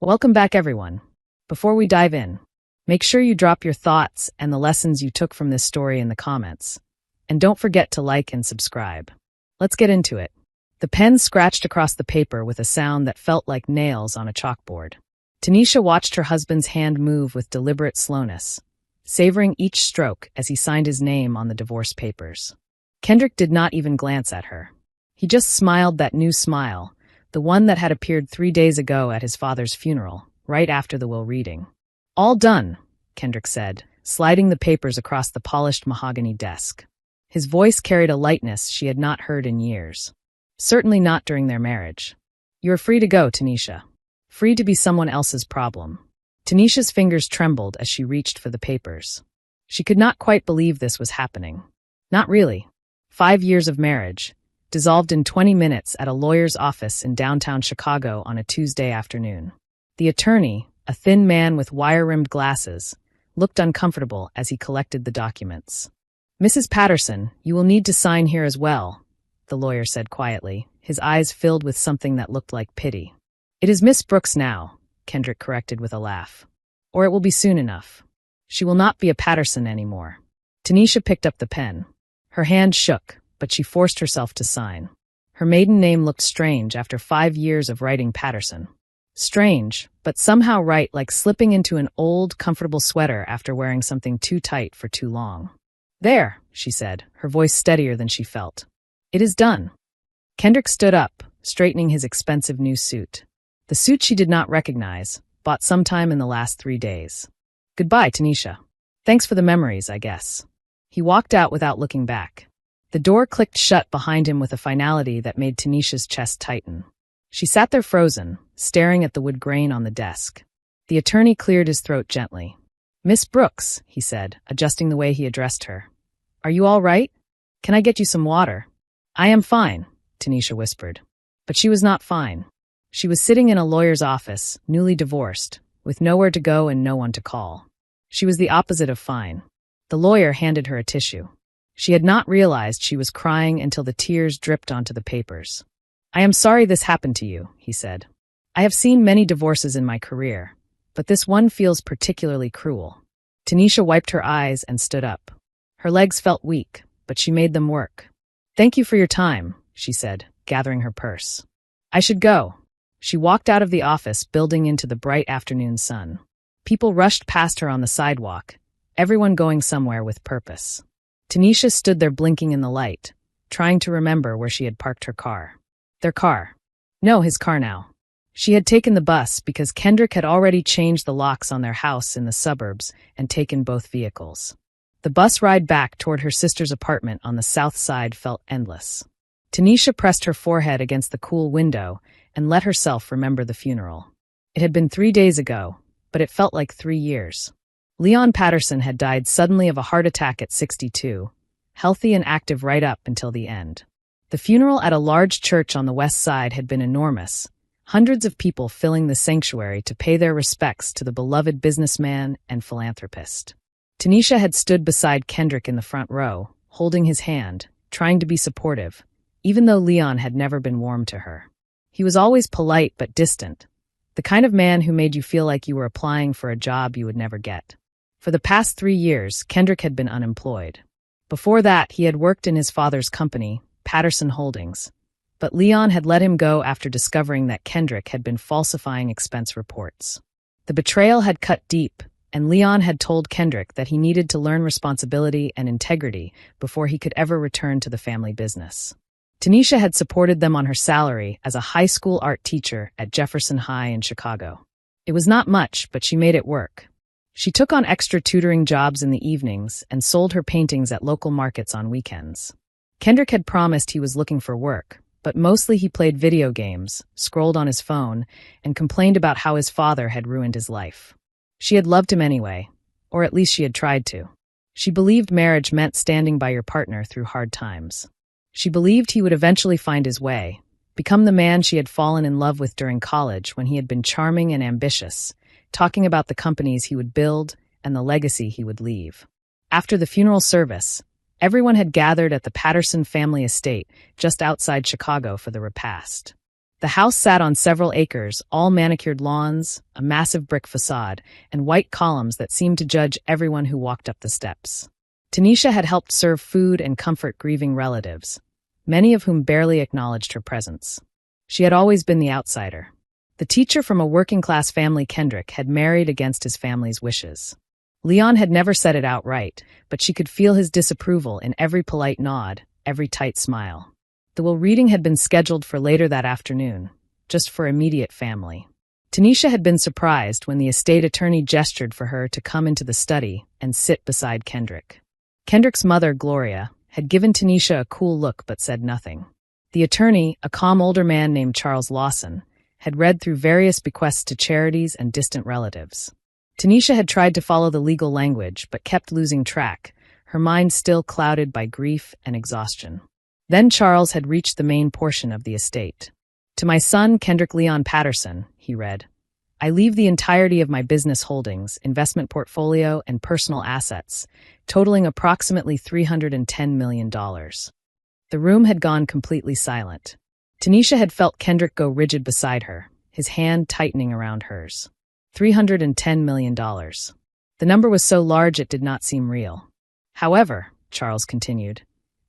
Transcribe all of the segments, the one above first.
Welcome back, everyone. Before we dive in, make sure you drop your thoughts and the lessons you took from this story in the comments. And don't forget to like and subscribe. Let's get into it. The pen scratched across the paper with a sound that felt like nails on a chalkboard. Tanisha watched her husband's hand move with deliberate slowness, savoring each stroke as he signed his name on the divorce papers. Kendrick did not even glance at her. He just smiled that new smile, the one that had appeared 3 days ago at his father's funeral, right after the will reading. "All done," Kendrick said, sliding the papers across the polished mahogany desk. His voice carried a lightness she had not heard in years. Certainly not during their marriage. "You are free to go, Tanisha. Free to be someone else's problem." Tanisha's fingers trembled as she reached for the papers. She could not quite believe this was happening. Not really. 5 years of marriage, dissolved in 20 minutes at a lawyer's office in downtown Chicago on a Tuesday afternoon. The attorney, a thin man with wire-rimmed glasses, looked uncomfortable as he collected the documents. "Mrs. Patterson, you will need to sign here as well," the lawyer said quietly, his eyes filled with something that looked like pity. "It is Miss Brooks now," Kendrick corrected with a laugh. "Or it will be soon enough. She will not be a Patterson anymore." Tanisha picked up the pen. Her hand shook, but she forced herself to sign. Her maiden name looked strange after 5 years of writing Patterson. Strange, but somehow right, like slipping into an old, comfortable sweater after wearing something too tight for too long. "There," she said, her voice steadier than she felt. "It is done." Kendrick stood up, straightening his expensive new suit. The suit she did not recognize, bought sometime in the last 3 days. "Goodbye, Tanisha. Thanks for the memories, I guess." He walked out without looking back. The door clicked shut behind him with a finality that made Tanisha's chest tighten. She sat there frozen, staring at the wood grain on the desk. The attorney cleared his throat gently. "Miss Brooks," he said, adjusting the way he addressed her. "Are you all right? Can I get you some water?" "I am fine," Tanisha whispered. But she was not fine. She was sitting in a lawyer's office, newly divorced, with nowhere to go and no one to call. She was the opposite of fine. The lawyer handed her a tissue. She had not realized she was crying until the tears dripped onto the papers. "I am sorry this happened to you," he said. "I have seen many divorces in my career, but this one feels particularly cruel." Tanisha wiped her eyes and stood up. Her legs felt weak, but she made them work. "Thank you for your time," she said, gathering her purse. "I should go." She walked out of the office, building into the bright afternoon sun. People rushed past her on the sidewalk, everyone going somewhere with purpose. Tanisha stood there blinking in the light, trying to remember where she had parked her car. Their car. No, his car now. She had taken the bus because Kendrick had already changed the locks on their house in the suburbs and taken both vehicles. The bus ride back toward her sister's apartment on the south side felt endless. Tanisha pressed her forehead against the cool window and let herself remember the funeral. It had been 3 days ago, but it felt like 3 years. Leon Patterson had died suddenly of a heart attack at 62, healthy and active right up until the end. The funeral at a large church on the west side had been enormous, hundreds of people filling the sanctuary to pay their respects to the beloved businessman and philanthropist. Tanisha had stood beside Kendrick in the front row, holding his hand, trying to be supportive, even though Leon had never been warm to her. He was always polite but distant, the kind of man who made you feel like you were applying for a job you would never get. For the past 3 years, Kendrick had been unemployed. Before that, he had worked in his father's company, Patterson Holdings. But Leon had let him go after discovering that Kendrick had been falsifying expense reports. The betrayal had cut deep, and Leon had told Kendrick that he needed to learn responsibility and integrity before he could ever return to the family business. Tanisha had supported them on her salary as a high school art teacher at Jefferson High in Chicago. It was not much, but she made it work. She took on extra tutoring jobs in the evenings and sold her paintings at local markets on weekends. Kendrick had promised he was looking for work, but mostly he played video games, scrolled on his phone, and complained about how his father had ruined his life. She had loved him anyway, or at least she had tried to. She believed marriage meant standing by your partner through hard times. She believed he would eventually find his way, become the man she had fallen in love with during college when he had been charming and ambitious, talking about the companies he would build and the legacy he would leave. After the funeral service, everyone had gathered at the Patterson family estate just outside Chicago for the repast. The house sat on several acres, all manicured lawns, a massive brick facade, and white columns that seemed to judge everyone who walked up the steps. Tanisha had helped serve food and comfort grieving relatives, many of whom barely acknowledged her presence. She had always been the outsider. The teacher from a working-class family, Kendrick, had married against his family's wishes. Leon had never said it outright, but she could feel his disapproval in every polite nod, every tight smile. The will reading had been scheduled for later that afternoon, just for immediate family. Tanisha had been surprised when the estate attorney gestured for her to come into the study and sit beside Kendrick. Kendrick's mother, Gloria, had given Tanisha a cool look but said nothing. The attorney, a calm older man named Charles Lawson, had read through various bequests to charities and distant relatives. Tanisha had tried to follow the legal language but kept losing track, her mind still clouded by grief and exhaustion. Then Charles had reached the main portion of the estate. To my son, Kendrick Leon Patterson, he read, I leave the entirety of my business holdings, investment portfolio, and personal assets, totaling approximately $310 million. The room had gone completely silent. Tanisha had felt Kendrick go rigid beside her, his hand tightening around hers. $310 million. The number was so large it did not seem real. However, Charles continued,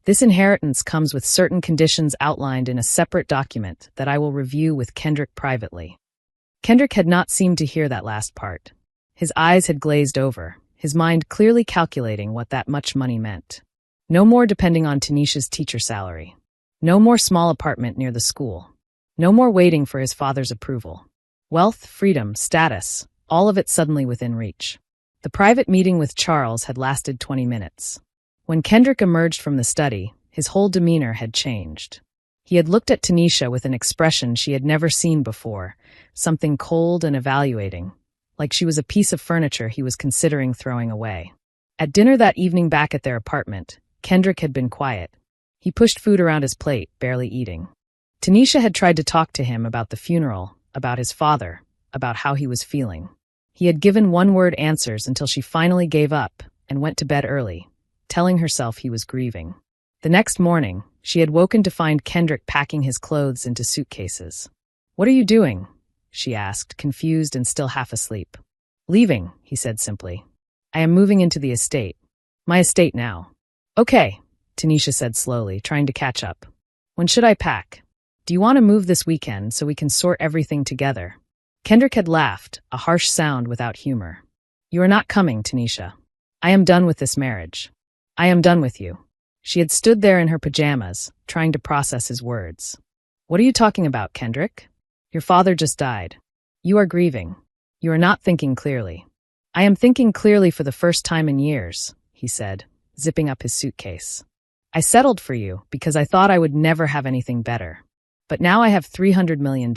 this inheritance comes with certain conditions outlined in a separate document that I will review with Kendrick privately. Kendrick had not seemed to hear that last part. His eyes had glazed over, his mind clearly calculating what that much money meant. No more depending on Tanisha's teacher salary. No more small apartment near the school. No more waiting for his father's approval. Wealth, freedom, status, all of it suddenly within reach. The private meeting with Charles had lasted 20 minutes. When Kendrick emerged from the study, his whole demeanor had changed. He had looked at Tanisha with an expression she had never seen before, something cold and evaluating, like she was a piece of furniture he was considering throwing away. At dinner that evening back at their apartment, Kendrick had been quiet. He pushed food around his plate, barely eating. Tanisha had tried to talk to him about the funeral, about his father, about how he was feeling. He had given one-word answers until she finally gave up and went to bed early, telling herself he was grieving. The next morning, she had woken to find Kendrick packing his clothes into suitcases. What are you doing? She asked, confused and still half asleep. Leaving, he said simply. I am moving into the estate. My estate now. Okay, Tanisha said slowly, trying to catch up. When should I pack? Do you want to move this weekend so we can sort everything together? Kendrick had laughed, a harsh sound without humor. You are not coming, Tanisha. I am done with this marriage. I am done with you. She had stood there in her pajamas, trying to process his words. What are you talking about, Kendrick? Your father just died. You are grieving. You are not thinking clearly. I am thinking clearly for the first time in years, he said, zipping up his suitcase. I settled for you because I thought I would never have anything better. But now I have $300 million.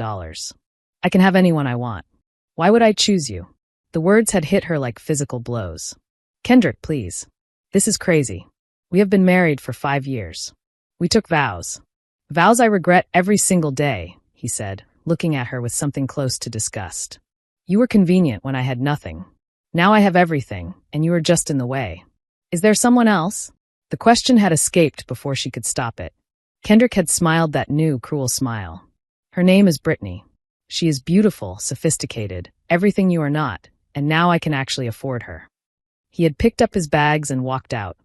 I can have anyone I want. Why would I choose you? The words had hit her like physical blows. Kendrick, please. This is crazy. We have been married for 5 years. We took vows. Vows I regret every single day, he said, looking at her with something close to disgust. You were convenient when I had nothing. Now I have everything, and you are just in the way. Is there someone else? The question had escaped before she could stop it. Kendrick had smiled that new, cruel smile. Her name is Brittany. She is beautiful, sophisticated, everything you are not, and now I can actually afford her. He had picked up his bags and walked out,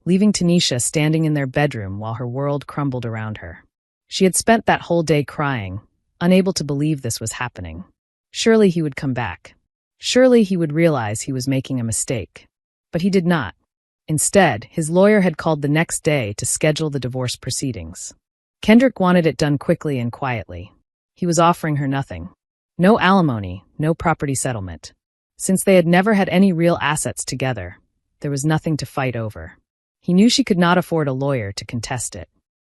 leaving Tanisha standing in their bedroom while her world crumbled around her. She had spent that whole day crying, unable to believe this was happening. Surely he would come back. Surely he would realize he was making a mistake. But he did not. Instead, his lawyer had called the next day to schedule the divorce proceedings. Kendrick wanted it done quickly and quietly. He was offering her nothing. No alimony, no property settlement. Since they had never had any real assets together, there was nothing to fight over. He knew she could not afford a lawyer to contest it.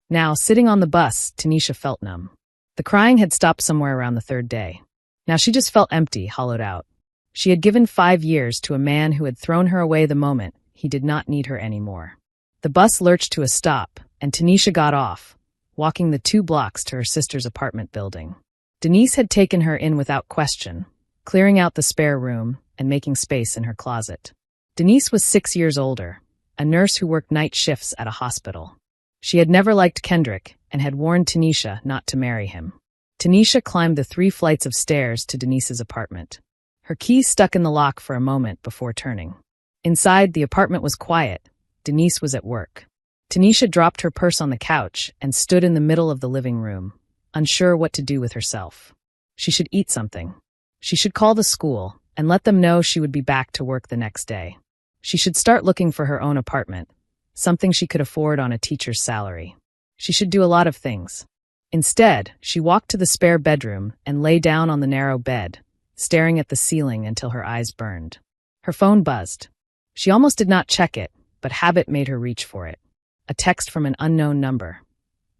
Now, sitting on the bus, Tanisha felt numb. The crying had stopped somewhere around the third day. Now she just felt empty, hollowed out. She had given 5 years to a man who had thrown her away the moment he did not need her anymore. The bus lurched to a stop, and Tanisha got off, walking the 2 blocks to her sister's apartment building. Denise had taken her in without question, clearing out the spare room and making space in her closet. Denise was 6 years older, a nurse who worked night shifts at a hospital. She had never liked Kendrick and had warned Tanisha not to marry him. Tanisha climbed the 3 flights of stairs to Denise's apartment. Her key stuck in the lock for a moment before turning. Inside, the apartment was quiet. Denise was at work. Tanisha dropped her purse on the couch and stood in the middle of the living room, unsure what to do with herself. She should eat something. She should call the school and let them know she would be back to work the next day. She should start looking for her own apartment, something she could afford on a teacher's salary. She should do a lot of things. Instead, she walked to the spare bedroom and lay down on the narrow bed, staring at the ceiling until her eyes burned. Her phone buzzed. She almost did not check it, but habit made her reach for it. A text from an unknown number.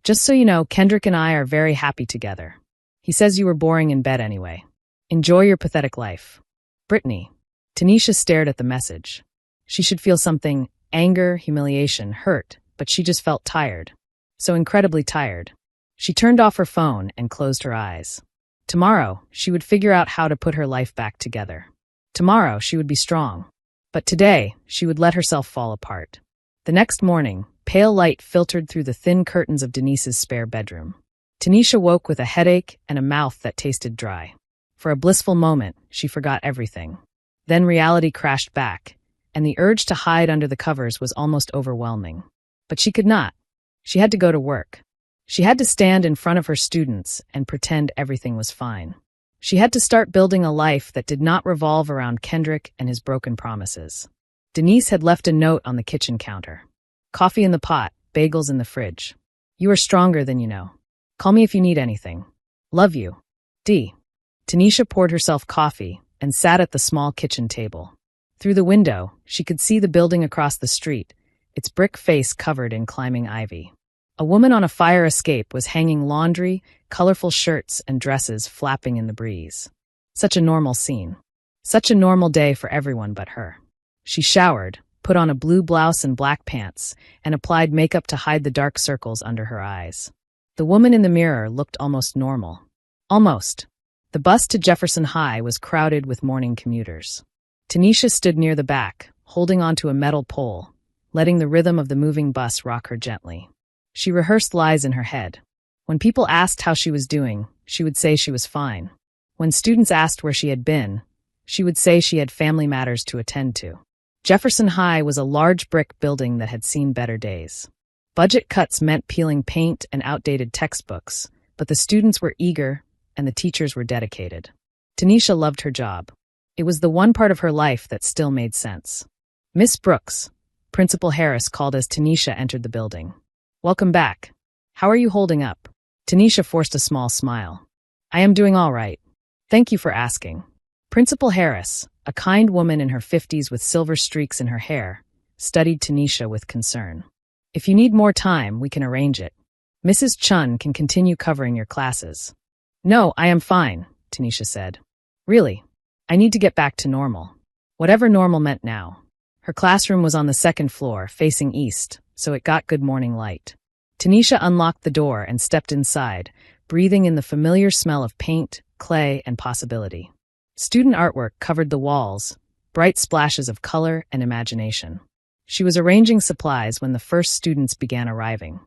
"Just so you know, Kendrick and I are very happy together. He says you were boring in bed anyway. Enjoy your pathetic life. Brittany." Tanisha stared at the message. She should feel something: anger, humiliation, hurt, but she just felt tired. So incredibly tired. She turned off her phone and closed her eyes. Tomorrow, she would figure out how to put her life back together. Tomorrow, she would be strong. But today, she would let herself fall apart. The next morning, pale light filtered through the thin curtains of Denise's spare bedroom. Tanisha woke with a headache and a mouth that tasted dry. For a blissful moment, she forgot everything. Then reality crashed back, and the urge to hide under the covers was almost overwhelming. But she could not. She had to go to work. She had to stand in front of her students and pretend everything was fine. She had to start building a life that did not revolve around Kendrick and his broken promises. Denise had left a note on the kitchen counter. "Coffee in the pot, bagels in the fridge. You are stronger than you know. Call me if you need anything. Love you. D." Tanisha poured herself coffee and sat at the small kitchen table. Through the window, she could see the building across the street, its brick face covered in climbing ivy. A woman on a fire escape was hanging laundry, colorful shirts and dresses flapping in the breeze. Such a normal scene. Such a normal day for everyone but her. She showered, put on a blue blouse and black pants, and applied makeup to hide the dark circles under her eyes. The woman in the mirror looked almost normal. Almost. The bus to Jefferson High was crowded with morning commuters. Tanisha stood near the back, holding onto a metal pole, letting the rhythm of the moving bus rock her gently. She rehearsed lies in her head. When people asked how she was doing, she would say she was fine. When students asked where she had been, she would say she had family matters to attend to. Jefferson High was a large brick building that had seen better days. Budget cuts meant peeling paint and outdated textbooks, but the students were eager and the teachers were dedicated. Tanisha loved her job. It was the one part of her life that still made sense. "Miss Brooks," Principal Harris called as Tanisha entered the building. "Welcome back. How are you holding up?" Tanisha forced a small smile. "I am doing all right. Thank you for asking." Principal Harris, a kind woman in her 50s with silver streaks in her hair, studied Tanisha with concern. "If you need more time, we can arrange it. Mrs. Chun can continue covering your classes." "No, I am fine," Tanisha said. "Really? I need to get back to normal." Whatever normal meant now. Her classroom was on the 2nd floor, facing east, so it got good morning light. Tanisha unlocked the door and stepped inside, breathing in the familiar smell of paint, clay, and possibility. Student artwork covered the walls, bright splashes of color and imagination. She was arranging supplies when the first students began arriving.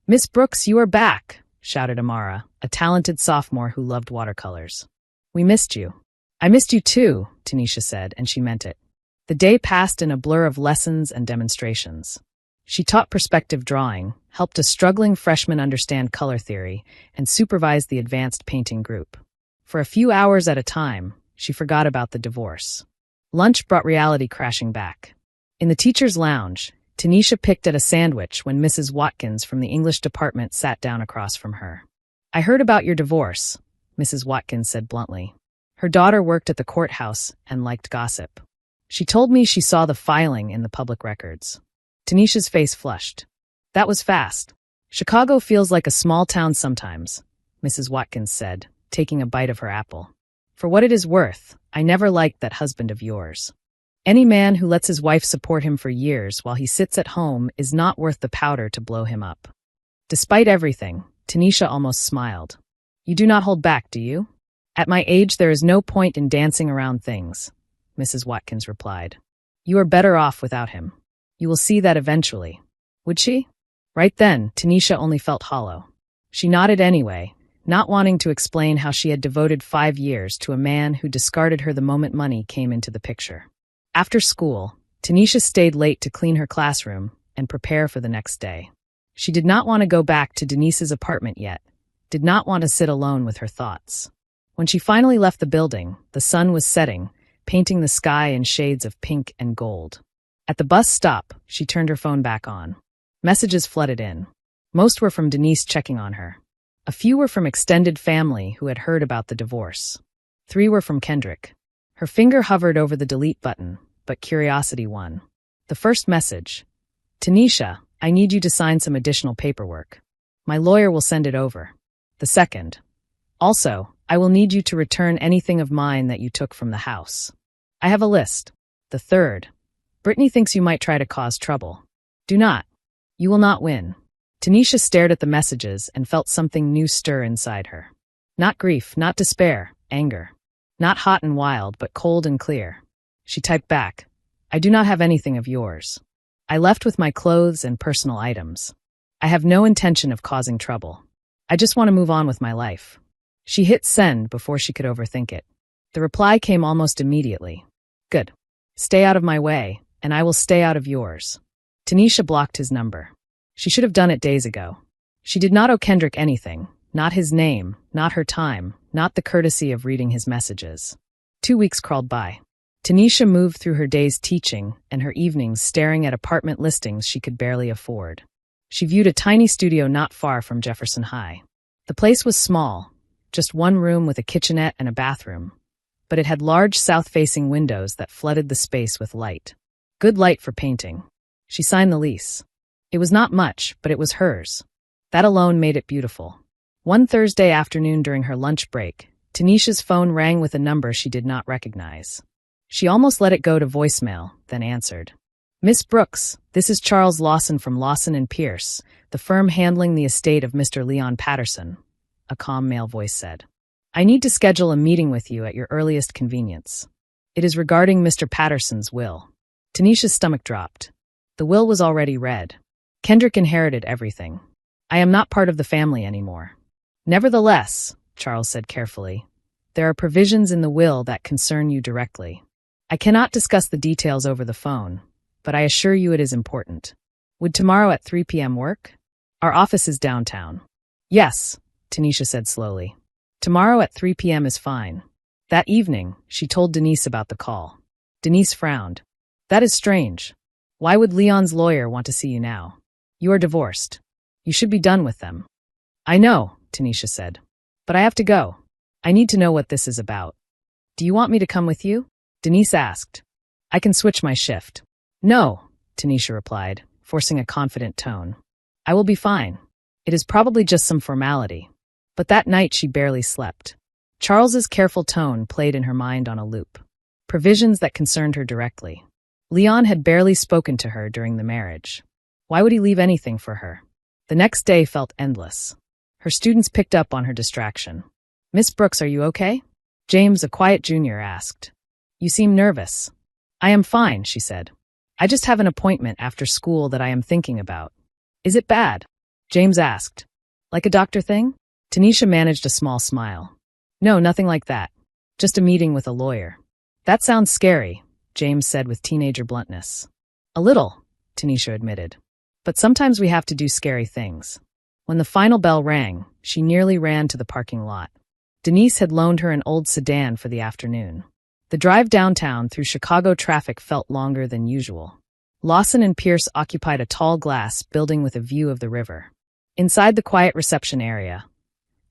"Miss Brooks, you are back," shouted Amara, a talented sophomore who loved watercolors. "We missed you." "I missed you too," Tanisha said, and she meant it. The day passed in a blur of lessons and demonstrations. She taught perspective drawing, helped a struggling freshman understand color theory, and supervised the advanced painting group. For a few hours at a time, she forgot about the divorce. Lunch brought reality crashing back. In the teacher's lounge, Tanisha picked at a sandwich when Mrs. Watkins from the English department sat down across from her. "I heard about your divorce," Mrs. Watkins said bluntly. Her daughter worked at the courthouse and liked gossip. "She told me she saw the filing in the public records." Tanisha's face flushed. "That was fast. Chicago feels like a small town sometimes," Mrs. Watkins said, taking a bite of her apple. "For what it is worth, I never liked that husband of yours. Any man who lets his wife support him for years while he sits at home is not worth the powder to blow him up." Despite everything, Tanisha almost smiled. "You do not hold back, do you?" "At my age, there is no point in dancing around things," Mrs. Watkins replied. "You are better off without him. You will see that eventually." Would she? Right then, Tanisha only felt hollow. She nodded anyway, not wanting to explain how she had devoted 5 years to a man who discarded her the moment money came into the picture. After school, Tanisha stayed late to clean her classroom and prepare for the next day. She did not want to go back to Denise's apartment yet, did not want to sit alone with her thoughts. When she finally left the building, the sun was setting, painting the sky in shades of pink and gold. At the bus stop, she turned her phone back on. Messages flooded in. Most were from Denise checking on her. A few were from extended family who had heard about the divorce. 3 were from Kendrick. Her finger hovered over the delete button, but curiosity won. The first message: Tanisha, I need you to sign some additional paperwork. My lawyer will send it over. The second: also, I will need you to return anything of mine that you took from the house. I have a list. The third: Brittany thinks you might try to cause trouble. Do not. You will not win. Tanisha stared at the messages and felt something new stir inside her. Not grief, not despair, anger. Not hot and wild, but cold and clear. She typed back, I do not have anything of yours. I left with my clothes and personal items. I have no intention of causing trouble. I just want to move on with my life. She hit send before she could overthink it. The reply came almost immediately. Good. Stay out of my way, and I will stay out of yours. Tanisha blocked his number. She should have done it days ago. She did not owe Kendrick anything, not his name, not her time, not the courtesy of reading his messages. 2 weeks crawled by. Tanisha moved through her days teaching and her evenings staring at apartment listings she could barely afford. She viewed a tiny studio not far from Jefferson High. The place was small, just 1 room with a kitchenette and a bathroom, but it had large south-facing windows that flooded the space with light. Good light for painting. She signed the lease. It was not much, but it was hers. That alone made it beautiful. One Thursday afternoon during her lunch break, Tanisha's phone rang with a number she did not recognize. She almost let it go to voicemail, then answered. Miss Brooks, this is Charles Lawson from Lawson & Pierce, the firm handling the estate of Mr. Leon Patterson, a calm male voice said. I need to schedule a meeting with you at your earliest convenience. It is regarding Mr. Patterson's will. Tanisha's stomach dropped. The will was already read. Kendrick inherited everything. I am not part of the family anymore. Nevertheless, Charles said carefully, there are provisions in the will that concern you directly. I cannot discuss the details over the phone, but I assure you it is important. Would tomorrow at 3 p.m. work? Our office is downtown. Yes, Tanisha said slowly. Tomorrow at 3 p.m. is fine. That evening, she told Denise about the call. Denise frowned. That is strange. Why would Leon's lawyer want to see you now? You are divorced. You should be done with them. I know, Tanisha said. But I have to go. I need to know what this is about. Do you want me to come with you? Denise asked. I can switch my shift. No, Tanisha replied, forcing a confident tone. I will be fine. It is probably just some formality. But that night she barely slept. Charles's careful tone played in her mind on a loop. Provisions that concerned her directly. Leon had barely spoken to her during the marriage. Why would he leave anything for her? The next day felt endless. Her students picked up on her distraction. Miss Brooks, are you okay? James, a quiet junior, asked. You seem nervous. I am fine, she said. I just have an appointment after school that I am thinking about. Is it bad? James asked. Like a doctor thing? Tanisha managed a small smile. No, nothing like that. Just a meeting with a lawyer. That sounds scary, James said with teenager bluntness. A little, Tanisha admitted. But sometimes we have to do scary things. When the final bell rang, she nearly ran to the parking lot. Denise had loaned her an old sedan for the afternoon. The drive downtown through Chicago traffic felt longer than usual. Lawson & Pierce occupied a tall glass building with a view of the river. Inside the quiet reception area,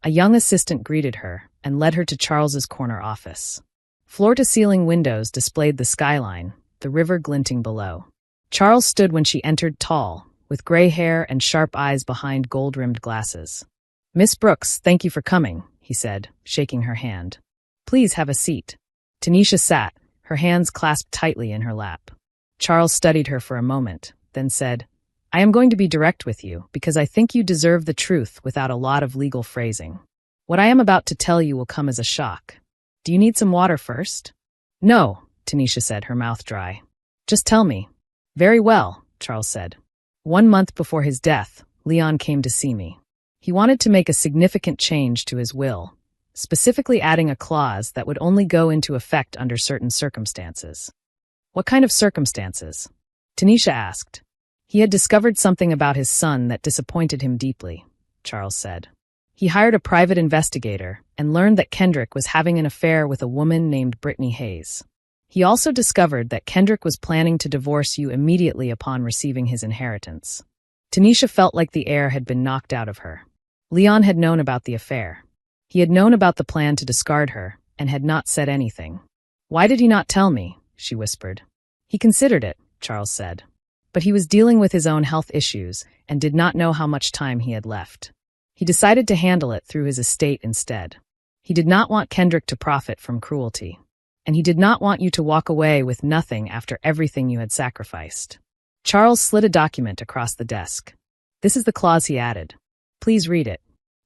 a young assistant greeted her and led her to Charles's corner office. Floor-to-ceiling windows displayed the skyline, the river glinting below. Charles stood when she entered tall, with gray hair and sharp eyes behind gold-rimmed glasses. Miss Brooks, thank you for coming, he said, shaking her hand. Please have a seat. Tanisha sat, her hands clasped tightly in her lap. Charles studied her for a moment, then said, I am going to be direct with you because I think you deserve the truth without a lot of legal phrasing. What I am about to tell you will come as a shock. Do you need some water first? No, Tanisha said, her mouth dry. Just tell me. Very well, Charles said. 1 month before his death, Leon came to see me. He wanted to make a significant change to his will, specifically adding a clause that would only go into effect under certain circumstances. What kind of circumstances? Tanisha asked. He had discovered something about his son that disappointed him deeply, Charles said. He hired a private investigator and learned that Kendrick was having an affair with a woman named Brittany Hayes. He also discovered that Kendrick was planning to divorce you immediately upon receiving his inheritance. Tanisha felt like the air had been knocked out of her. Leon had known about the affair. He had known about the plan to discard her and had not said anything. Why did he not tell me? She whispered. He considered it, Charles said. But he was dealing with his own health issues and did not know how much time he had left. He decided to handle it through his estate instead. He did not want Kendrick to profit from cruelty. And he did not want you to walk away with nothing after everything you had sacrificed. Charles slid a document across the desk. This is the clause he added. Please read it.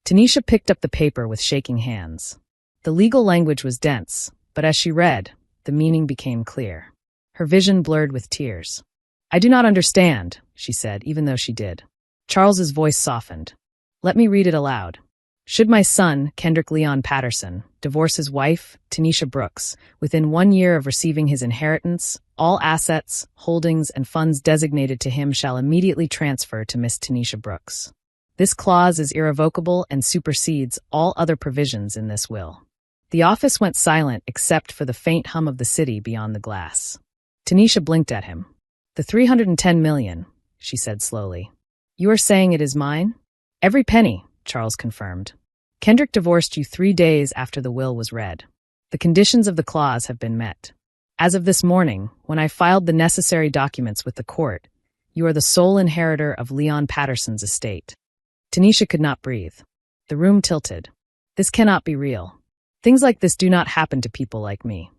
Tanisha picked up the paper with shaking hands. The legal language was dense, but as she read, the meaning became clear. Her vision blurred with tears. I do not understand, she said, even though she did. Charles's voice softened. Let me read it aloud. Should my son, Kendrick Leon Patterson, divorce his wife, Tanisha Brooks, within 1 year of receiving his inheritance, all assets, holdings, and funds designated to him shall immediately transfer to Miss Tanisha Brooks. This clause is irrevocable and supersedes all other provisions in this will. The office went silent except for the faint hum of the city beyond the glass. Tanisha blinked at him. The 310 million, she said slowly. You are saying it is mine? Every penny, Charles confirmed. Kendrick divorced you 3 days after the will was read. The conditions of the clause have been met. As of this morning, when I filed the necessary documents with the court, you are the sole inheritor of Leon Patterson's estate. Tanisha could not breathe. The room tilted. This cannot be real. Things like this do not happen to people like me.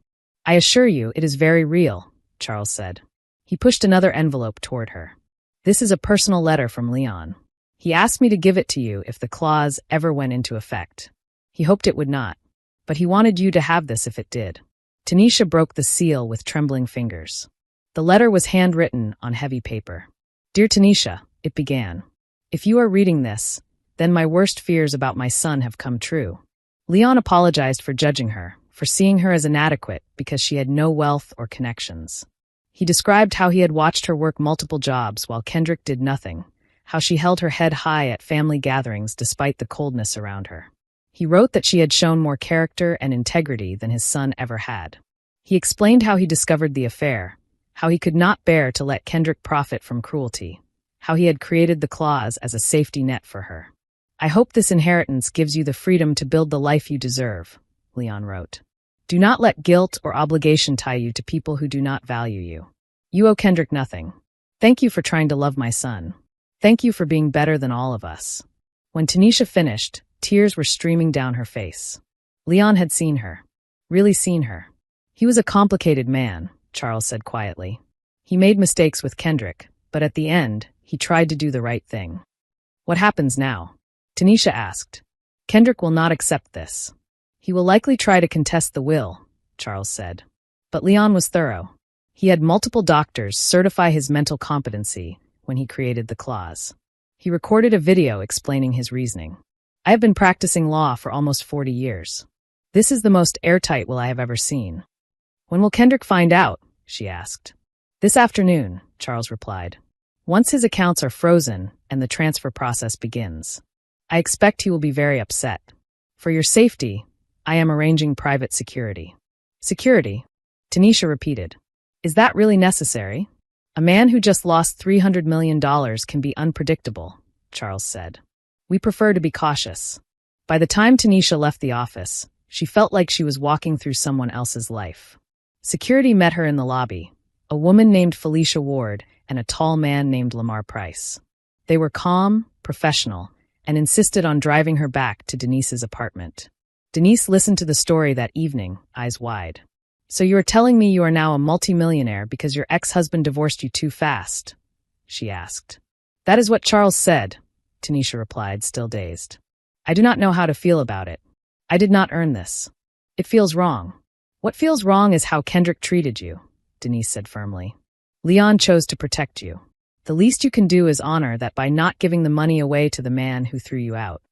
I assure you it is very real, Charles said. He pushed another envelope toward her. This is a personal letter from Leon. He asked me to give it to you if the clause ever went into effect. He hoped it would not, but he wanted you to have this if it did. Tanisha broke the seal with trembling fingers. The letter was handwritten on heavy paper. Dear Tanisha, it began. If you are reading this, then my worst fears about my son have come true. Leon apologized for judging her, for seeing her as inadequate because she had no wealth or connections. He described how he had watched her work multiple jobs while Kendrick did nothing, how she held her head high at family gatherings despite the coldness around her. He wrote that she had shown more character and integrity than his son ever had. He explained how he discovered the affair, how he could not bear to let Kendrick profit from cruelty, how he had created the clause as a safety net for her. I hope this inheritance gives you the freedom to build the life you deserve, Leon wrote. Do not let guilt or obligation tie you to people who do not value you. You owe Kendrick nothing. Thank you for trying to love my son. Thank you for being better than all of us. When Tanisha finished, tears were streaming down her face. Leon had seen her. Really seen her. He was a complicated man, Charles said quietly. He made mistakes with Kendrick, but at the end, he tried to do the right thing. What happens now? Tanisha asked. Kendrick will not accept this. He will likely try to contest the will, Charles said. But Leon was thorough. He had multiple doctors certify his mental competency when he created the clause. He recorded a video explaining his reasoning. I have been practicing law for almost 40 years. This is the most airtight will I have ever seen. When will Kendrick find out? She asked. This afternoon, Charles replied. Once his accounts are frozen and the transfer process begins. I expect he will be very upset. For your safety, I am arranging private security. Security? Tanisha repeated. Is that really necessary? A man who just lost $300 million can be unpredictable, Charles said. We prefer to be cautious. By the time Tanisha left the office, she felt like she was walking through someone else's life. Security met her in the lobby, a woman named Felicia Ward and a tall man named Lamar Price. They were calm, professional, and insisted on driving her back to Denise's apartment. Denise listened to the story that evening, eyes wide. So you are telling me you are now a multimillionaire because your ex-husband divorced you too fast? She asked. That is what Charles said, Tanisha replied, still dazed. I do not know how to feel about it. I did not earn this. It feels wrong. What feels wrong is how Kendrick treated you, Denise said firmly. Leon chose to protect you. The least you can do is honor that by not giving the money away to the man who threw you out.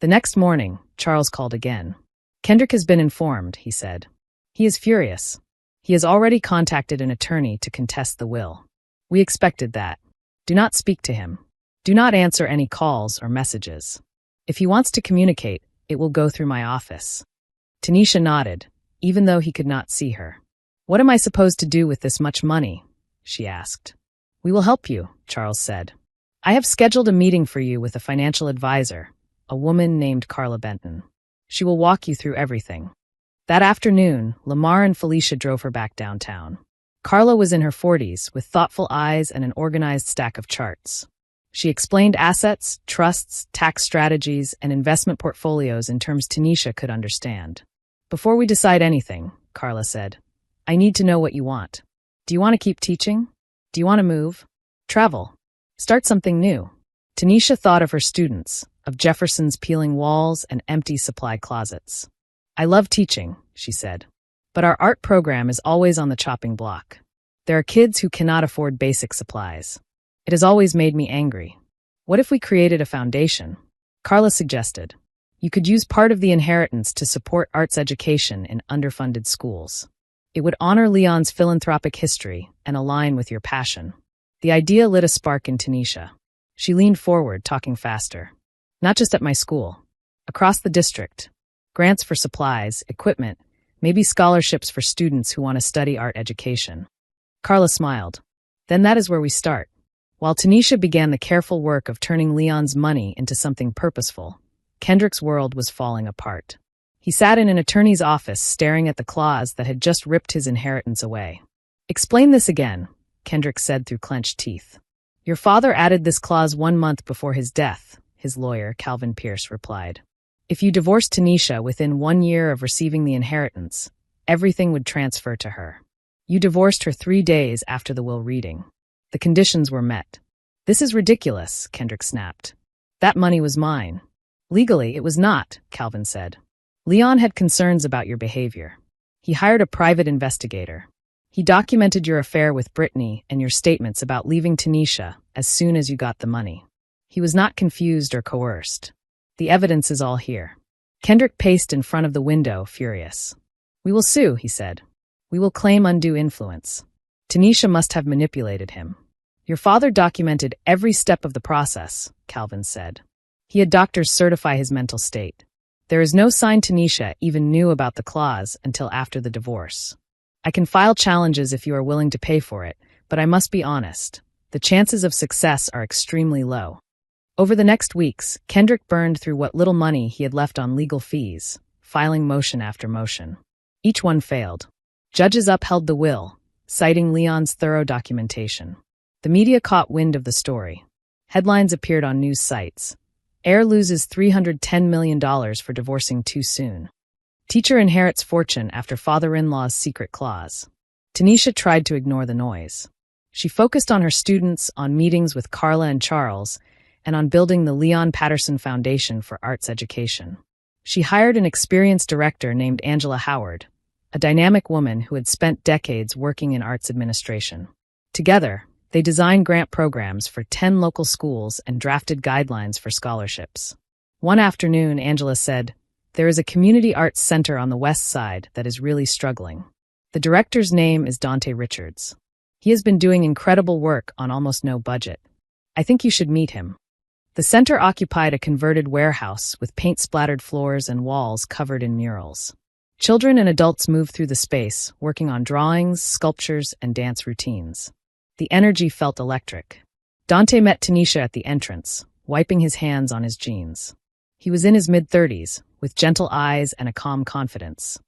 The next morning, Charles called again. Kendrick has been informed, he said. He is furious. He has already contacted an attorney to contest the will. We expected that. Do not speak to him. Do not answer any calls or messages. If he wants to communicate, it will go through my office. Tanisha nodded, even though he could not see her. What am I supposed to do with this much money? She asked. We will help you, Charles said. I have scheduled a meeting for you with a financial advisor, a woman named Carla Benton. She will walk you through everything. That afternoon, Lamar and Felicia drove her back downtown. Carla was in her 40s, with thoughtful eyes and an organized stack of charts. She explained assets, trusts, tax strategies, and investment portfolios in terms Tanisha could understand. Before we decide anything, Carla said, I need to know what you want. Do you want to keep teaching? Do you want to move? Travel? Start something new? Tanisha thought of her students, of Jefferson's peeling walls and empty supply closets. I love teaching, she said. But our art program is always on the chopping block. There are kids who cannot afford basic supplies. It has always made me angry. What if we created a foundation? Carla suggested. You could use part of the inheritance to support arts education in underfunded schools. It would honor Leon's philanthropic history and align with your passion. The idea lit a spark in Tanisha. She leaned forward, talking faster. Not just at my school. Across the district. Grants for supplies, equipment, maybe scholarships for students who want to study art education. Carla smiled. Then that is where we start. While Tanisha began the careful work of turning Leon's money into something purposeful, Kendrick's world was falling apart. He sat in an attorney's office staring at the clause that had just ripped his inheritance away. Explain this again, Kendrick said through clenched teeth. Your father added this clause 1 month before his death, his lawyer, Calvin Pierce, replied. If you divorced Tanisha within 1 year of receiving the inheritance, everything would transfer to her. You divorced her 3 days after the will reading. The conditions were met. This is ridiculous, Kendrick snapped. That money was mine. Legally, it was not, Calvin said. Leon had concerns about your behavior. He hired a private investigator. He documented your affair with Brittany and your statements about leaving Tanisha as soon as you got the money. He was not confused or coerced. The evidence is all here. Kendrick paced in front of the window, furious. We will sue, he said. We will claim undue influence. Tanisha must have manipulated him. Your father documented every step of the process, Calvin said. He had doctors certify his mental state. There is no sign Tanisha even knew about the clause until after the divorce. I can file challenges if you are willing to pay for it, but I must be honest. The chances of success are extremely low. Over the next weeks, Kendrick burned through what little money he had left on legal fees, filing motion after motion. Each one failed. Judges upheld the will, citing Leon's thorough documentation. The media caught wind of the story. Headlines appeared on news sites. Heir loses $310 million for divorcing too soon. Teacher inherits fortune after father-in-law's secret clause. Tanisha tried to ignore the noise. She focused on her students, on meetings with Carla and Charles, and on building the Leon Patterson Foundation for Arts Education. She hired an experienced director named Angela Howard, a dynamic woman who had spent decades working in arts administration. Together, they designed grant programs for 10 local schools and drafted guidelines for scholarships. One afternoon, Angela said, There is a community arts center on the west side that is really struggling. The director's name is Dante Richards. He has been doing incredible work on almost no budget. I think you should meet him. The center occupied a converted warehouse with paint-splattered floors and walls covered in murals. Children and adults moved through the space, working on drawings, sculptures, and dance routines. The energy felt electric. Dante met Tanisha at the entrance, wiping his hands on his jeans. He was in his mid-30s, with gentle eyes and a calm confidence.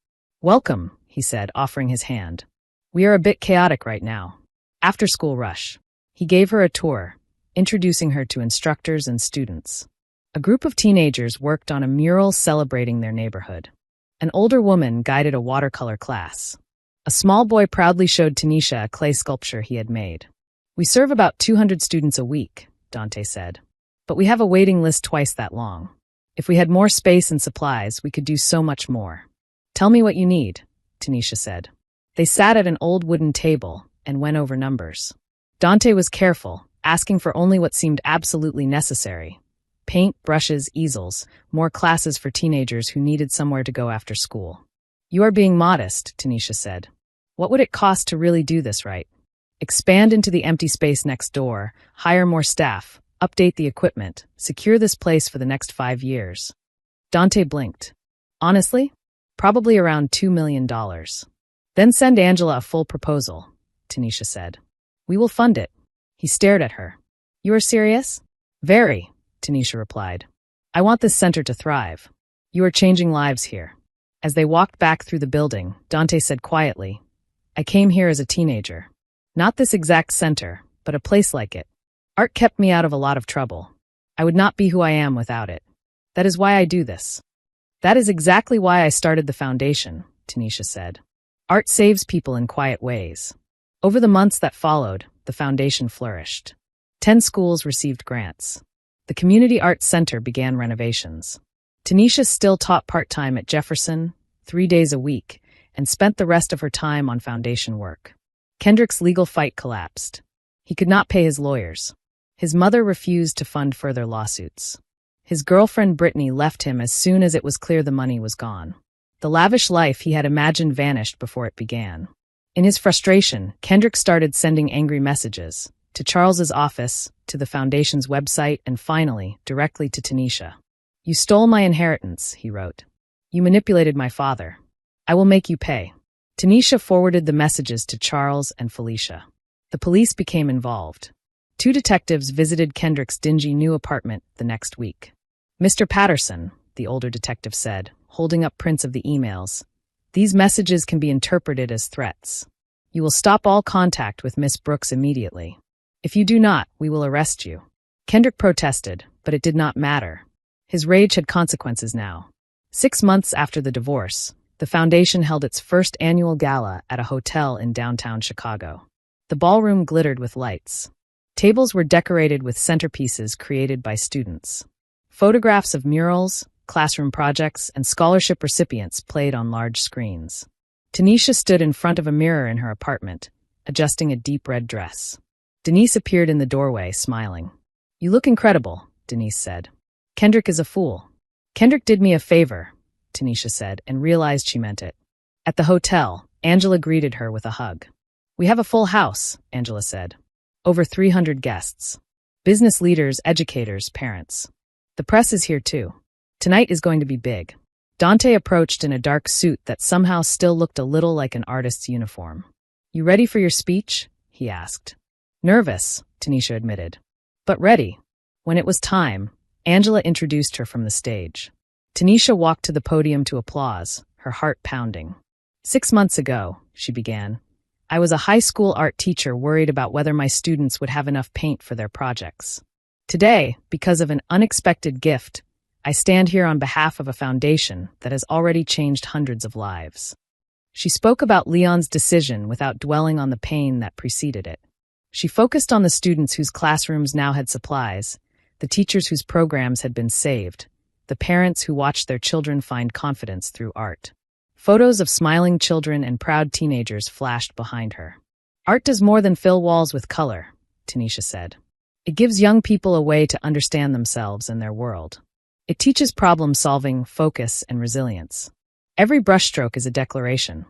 Welcome, he said, offering his hand. We are a bit chaotic right now. After-school rush. He gave her a tour, introducing her to instructors and students. A group of teenagers worked on a mural celebrating their neighborhood. An older woman guided a watercolor class. A small boy proudly showed Tanisha a clay sculpture he had made. We serve about 200 students a week, Dante said. But we have a waiting list twice that long. If we had more space and supplies, we could do so much more. Tell me what you need, Tanisha said. They sat at an old wooden table and went over numbers. Dante was careful, asking for only what seemed absolutely necessary. Paint, brushes, easels, more classes for teenagers who needed somewhere to go after school. You are being modest, Tanisha said. What would it cost to really do this right? Expand into the empty space next door, hire more staff, update the equipment, secure this place for the next 5 years. Dante blinked. Honestly? Probably around $2 million. Then send Angela a full proposal, Tanisha said. We will fund it. He stared at her. You are serious? Very, Tanisha replied. I want this center to thrive. You are changing lives here. As they walked back through the building, Dante said quietly, I came here as a teenager. Not this exact center, but a place like it. Art kept me out of a lot of trouble. I would not be who I am without it. That is why I do this. That is exactly why I started the foundation, Tanisha said. Art saves people in quiet ways. Over the months that followed, the foundation flourished. 10 schools received grants. The Community Arts Center began renovations. Tanisha still taught part-time at Jefferson, 3 days a week, and spent the rest of her time on foundation work. Kendrick's legal fight collapsed. He could not pay his lawyers. His mother refused to fund further lawsuits. His girlfriend Brittany left him as soon as it was clear the money was gone. The lavish life he had imagined vanished before it began. In his frustration, Kendrick started sending angry messages to Charles's office, to the foundation's website, and finally, directly to Tanisha. You stole my inheritance, he wrote. You manipulated my father. I will make you pay. Tanisha forwarded the messages to Charles and Felicia. The police became involved. 2 detectives visited Kendrick's dingy new apartment the next week. Mr. Patterson, the older detective said, holding up prints of the emails, these messages can be interpreted as threats. You will stop all contact with Miss Brooks immediately. If you do not, we will arrest you. Kendrick protested, but it did not matter. His rage had consequences now. 6 months after the divorce, the foundation held its first annual gala at a hotel in downtown Chicago. The ballroom glittered with lights. Tables were decorated with centerpieces created by students. Photographs of murals, classroom projects, and scholarship recipients played on large screens. Tanisha stood in front of a mirror in her apartment, adjusting a deep red dress. Denise appeared in the doorway, smiling. You look incredible, Denise said. Kendrick is a fool. Kendrick did me a favor, Tanisha said, and realized she meant it. At the hotel, Angela greeted her with a hug. We have a full house, Angela said. Over 300 guests. Business leaders, educators, parents. The press is here too. Tonight is going to be big. Dante approached in a dark suit that somehow still looked a little like an artist's uniform. You ready for your speech? He asked. Nervous, Tanisha admitted. But ready. When it was time, Angela introduced her from the stage. Tanisha walked to the podium to applause, her heart pounding. 6 months ago, she began, I was a high school art teacher worried about whether my students would have enough paint for their projects. Today, because of an unexpected gift, I stand here on behalf of a foundation that has already changed hundreds of lives. She spoke about Leon's decision without dwelling on the pain that preceded it. She focused on the students whose classrooms now had supplies, the teachers whose programs had been saved, the parents who watched their children find confidence through art. Photos of smiling children and proud teenagers flashed behind her. Art does more than fill walls with color, Tanisha said. It gives young people a way to understand themselves and their world. It teaches problem-solving, focus, and resilience. Every brushstroke is a declaration.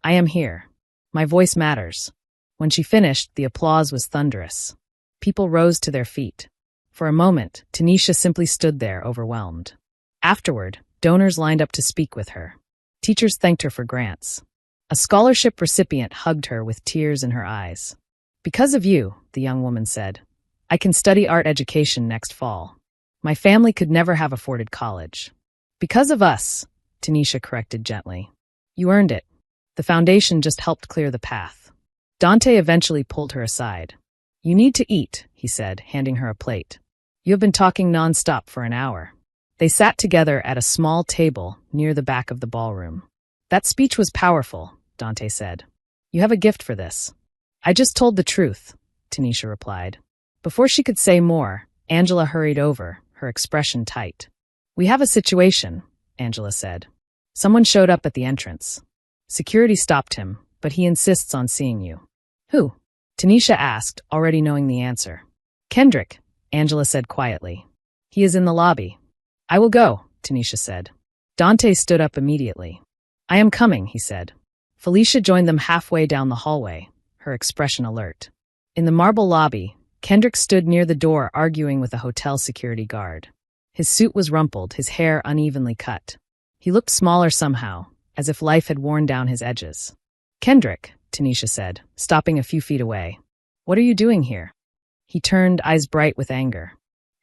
I am here. My voice matters. When she finished, the applause was thunderous. People rose to their feet. For a moment, Tanisha simply stood there, overwhelmed. Afterward, donors lined up to speak with her. Teachers thanked her for grants. A scholarship recipient hugged her with tears in her eyes. Because of you, the young woman said, I can study art education next fall. My family could never have afforded college. Because of us, Tanisha corrected gently. You earned it. The foundation just helped clear the path. Dante eventually pulled her aside. You need to eat, he said, handing her a plate. You have been talking nonstop for an hour. They sat together at a small table near the back of the ballroom. That speech was powerful, Dante said. You have a gift for this. I just told the truth, Tanisha replied. Before she could say more, Angela hurried over, her expression tight. We have a situation, Angela said. Someone showed up at the entrance. Security stopped him, but he insists on seeing you. Who? Tanisha asked, already knowing the answer. Kendrick, Angela said quietly. He is in the lobby. I will go, Tanisha said. Dante stood up immediately. I am coming, he said. Felicia joined them halfway down the hallway, her expression alert. In the marble lobby, Kendrick stood near the door arguing with a hotel security guard. His suit was rumpled, his hair unevenly cut. He looked smaller somehow, as if life had worn down his edges. Kendrick, Tanisha said, stopping a few feet away. What are you doing here? He turned, eyes bright with anger.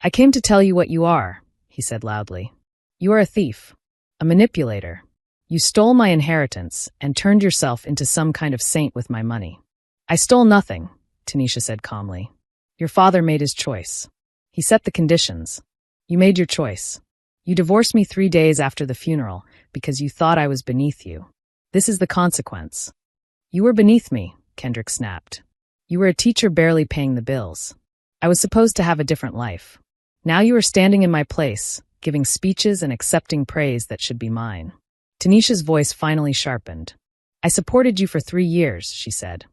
I came to tell you what you are, he said loudly. You are a thief, a manipulator. You stole my inheritance and turned yourself into some kind of saint with my money. I stole nothing, Tanisha said calmly. Your father made his choice. He set the conditions. You made your choice. You divorced me 3 days after the funeral because you thought I was beneath you. This is the consequence. You were beneath me, Kendrick snapped. You were a teacher barely paying the bills. I was supposed to have a different life. Now you are standing in my place, giving speeches and accepting praise that should be mine. Tanisha's voice finally sharpened. I supported you for 3 years, she said.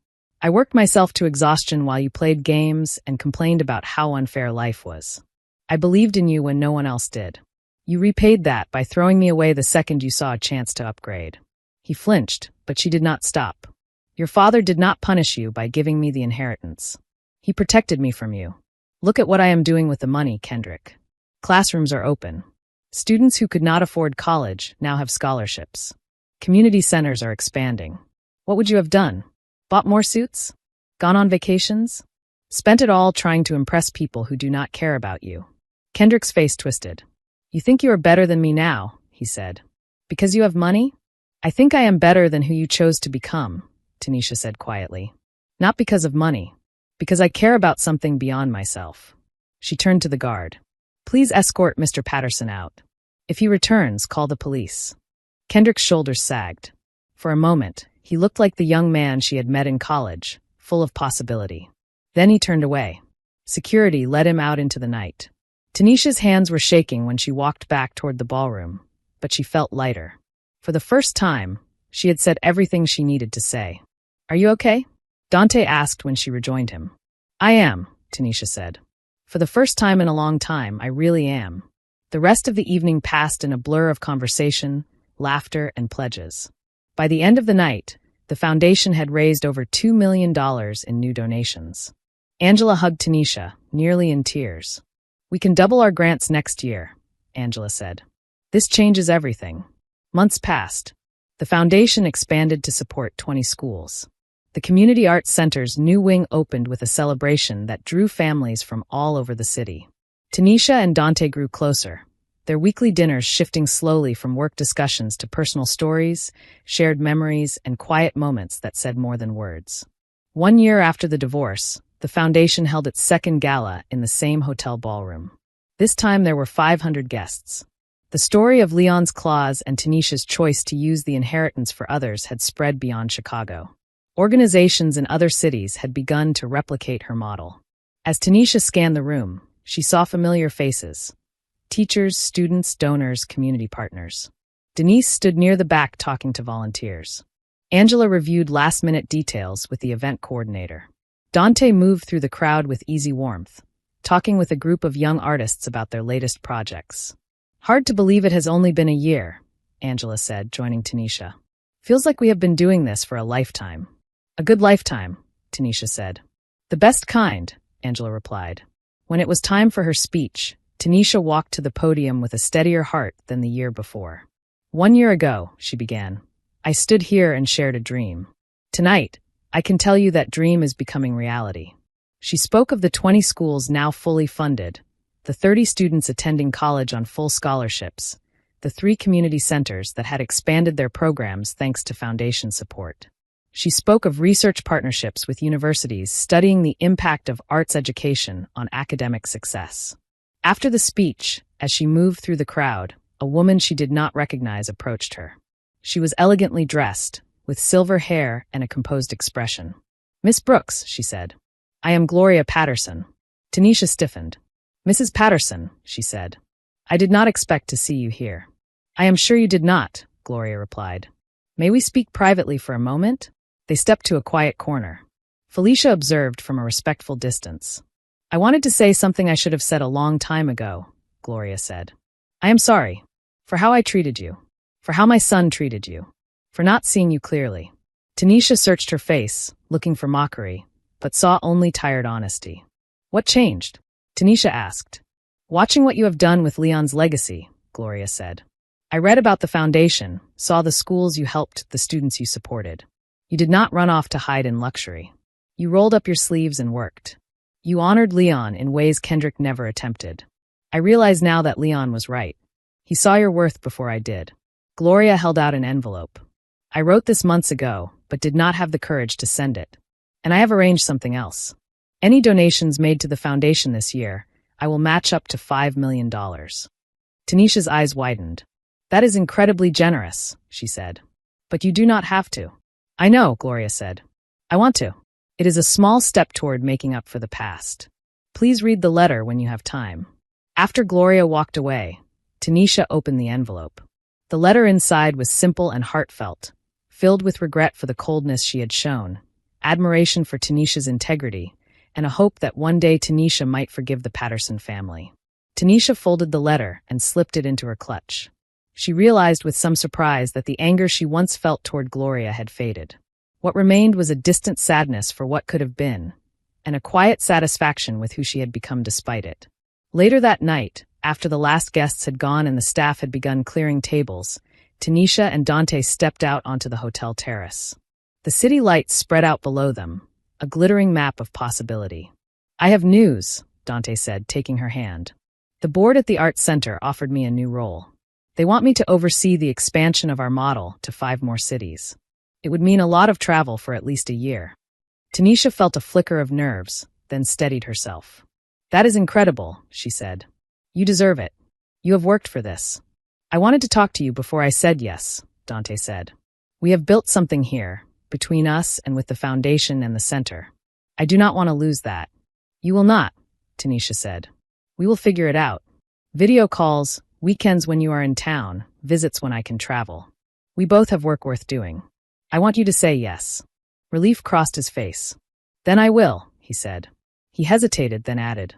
I worked myself to exhaustion while you played games and complained about how unfair life was. I believed in you when no one else did. You repaid that by throwing me away the second you saw a chance to upgrade. He flinched, but she did not stop. Your father did not punish you by giving me the inheritance. He protected me from you. Look at what I am doing with the money, Kendrick. Classrooms are open. Students who could not afford college now have scholarships. Community centers are expanding. What would you have done? Bought more suits? Gone on vacations? Spent it all trying to impress people who do not care about you. Kendrick's face twisted. You think you are better than me now, he said. Because you have money? I think I am better than who you chose to become, Tanisha said quietly. Not because of money. Because I care about something beyond myself. She turned to the guard. Please escort Mr. Patterson out. If he returns, call the police. Kendrick's shoulders sagged. For a moment, he looked like the young man she had met in college, full of possibility. Then he turned away. Security led him out into the night. Tanisha's hands were shaking when she walked back toward the ballroom, but she felt lighter. For the first time, she had said everything she needed to say. Are you okay? Dante asked when she rejoined him. I am, Tanisha said. For the first time in a long time, I really am. The rest of the evening passed in a blur of conversation, laughter, and pledges. By the end of the night, the foundation had raised over $2 million in new donations. Angela hugged Tanisha, nearly in tears. We can double our grants next year, Angela said. This changes everything. Months passed. The foundation expanded to support 20 schools. The Community Arts Center's new wing opened with a celebration that drew families from all over the city. Tanisha and Dante grew closer, their weekly dinners shifting slowly from work discussions to personal stories, shared memories, and quiet moments that said more than words. 1 year after the divorce, the foundation held its second gala in the same hotel ballroom. This time there were 500 guests. The story of Leon's clause and Tanisha's choice to use the inheritance for others had spread beyond Chicago. Organizations in other cities had begun to replicate her model. As Tanisha scanned the room, she saw familiar faces. Teachers, students, donors, community partners. Denise stood near the back talking to volunteers. Angela reviewed last-minute details with the event coordinator. Dante moved through the crowd with easy warmth, talking with a group of young artists about their latest projects. Hard to believe it has only been a year, Angela said, joining Tanisha. Feels like we have been doing this for a lifetime. A good lifetime, Tanisha said. The best kind, Angela replied. When it was time for her speech, Tanisha walked to the podium with a steadier heart than the year before. 1 year ago, she began, I stood here and shared a dream. Tonight, I can tell you that dream is becoming reality. She spoke of the 20 schools now fully funded, the 30 students attending college on full scholarships, the 3 community centers that had expanded their programs thanks to foundation support. She spoke of research partnerships with universities studying the impact of arts education on academic success. After the speech, as she moved through the crowd, a woman she did not recognize approached her. She was elegantly dressed, with silver hair and a composed expression. Miss Brooks, she said. I am Gloria Patterson. Tanisha stiffened. Mrs. Patterson, she said. I did not expect to see you here. I am sure you did not, Gloria replied. May we speak privately for a moment? They stepped to a quiet corner. Felicia observed from a respectful distance. I wanted to say something I should have said a long time ago, Gloria said. I am sorry. For how I treated you. For how my son treated you. For not seeing you clearly. Tanisha searched her face, looking for mockery, but saw only tired honesty. What changed? Tanisha asked. Watching what you have done with Leon's legacy, Gloria said. I read about the foundation, saw the schools you helped, the students you supported. You did not run off to hide in luxury. You rolled up your sleeves and worked. You honored Leon in ways Kendrick never attempted. I realize now that Leon was right. He saw your worth before I did. Gloria held out an envelope. I wrote this months ago, but did not have the courage to send it. And I have arranged something else. Any donations made to the foundation this year, I will match up to $5 million. Tanisha's eyes widened. That is incredibly generous, she said. But you do not have to. I know, Gloria said. I want to. It is a small step toward making up for the past. Please read the letter when you have time. After Gloria walked away, Tanisha opened the envelope. The letter inside was simple and heartfelt, filled with regret for the coldness she had shown, admiration for Tanisha's integrity, and a hope that one day Tanisha might forgive the Patterson family. Tanisha folded the letter and slipped it into her clutch. She realized with some surprise that the anger she once felt toward Gloria had faded. What remained was a distant sadness for what could have been, and a quiet satisfaction with who she had become despite it. Later that night, after the last guests had gone and the staff had begun clearing tables, Tanisha and Dante stepped out onto the hotel terrace. The city lights spread out below them, a glittering map of possibility. I have news, Dante said, taking her hand. The board at the Arts Center offered me a new role. They want me to oversee the expansion of our model to 5 more cities. It would mean a lot of travel for at least a year. Tanisha felt a flicker of nerves, then steadied herself. That is incredible, she said. You deserve it. You have worked for this. I wanted to talk to you before I said yes, Dante said. We have built something here, between us and with the foundation and the center. I do not want to lose that. You will not, Tanisha said. We will figure it out. Video calls, weekends when you are in town, visits when I can travel. We both have work worth doing. I want you to say yes. Relief crossed his face. Then I will, he said. He hesitated, then added,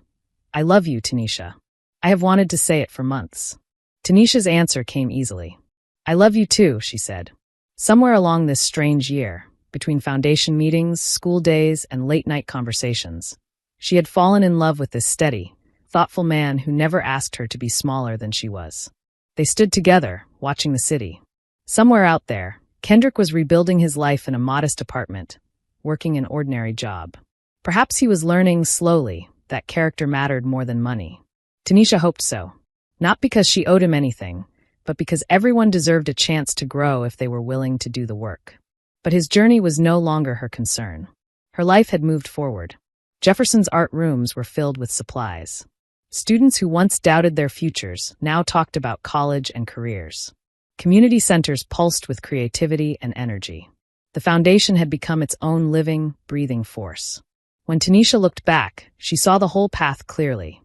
I love you, Tanisha. I have wanted to say it for months. Tanisha's answer came easily. I love you too, she said. Somewhere along this strange year, between foundation meetings, school days, and late-night conversations, she had fallen in love with this steady, thoughtful man who never asked her to be smaller than she was. They stood together, watching the city. Somewhere out there, Kendrick was rebuilding his life in a modest apartment, working an ordinary job. Perhaps he was learning slowly that character mattered more than money. Tanisha hoped so. Not because she owed him anything, but because everyone deserved a chance to grow if they were willing to do the work. But his journey was no longer her concern. Her life had moved forward. Jefferson's art rooms were filled with supplies. Students who once doubted their futures now talked about college and careers. Community centers pulsed with creativity and energy. The foundation had become its own living, breathing force. When Tanisha looked back, she saw the whole path clearly.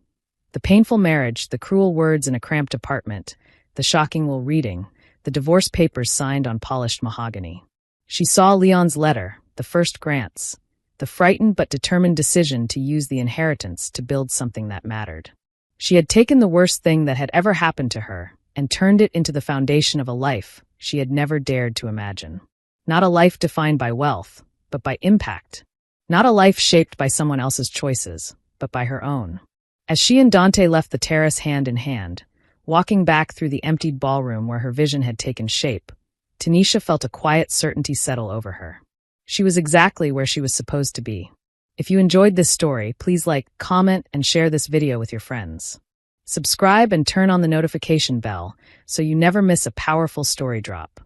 The painful marriage, the cruel words in a cramped apartment, the shocking will reading, the divorce papers signed on polished mahogany. She saw Leon's letter, the first grants, the frightened but determined decision to use the inheritance to build something that mattered. She had taken the worst thing that had ever happened to her and turned it into the foundation of a life she had never dared to imagine. Not a life defined by wealth, but by impact. Not a life shaped by someone else's choices, but by her own. As she and Dante left the terrace hand in hand, walking back through the emptied ballroom where her vision had taken shape, Tanisha felt a quiet certainty settle over her. She was exactly where she was supposed to be. If you enjoyed this story, please like, comment, and share this video with your friends. Subscribe and turn on the notification bell so you never miss a powerful story drop.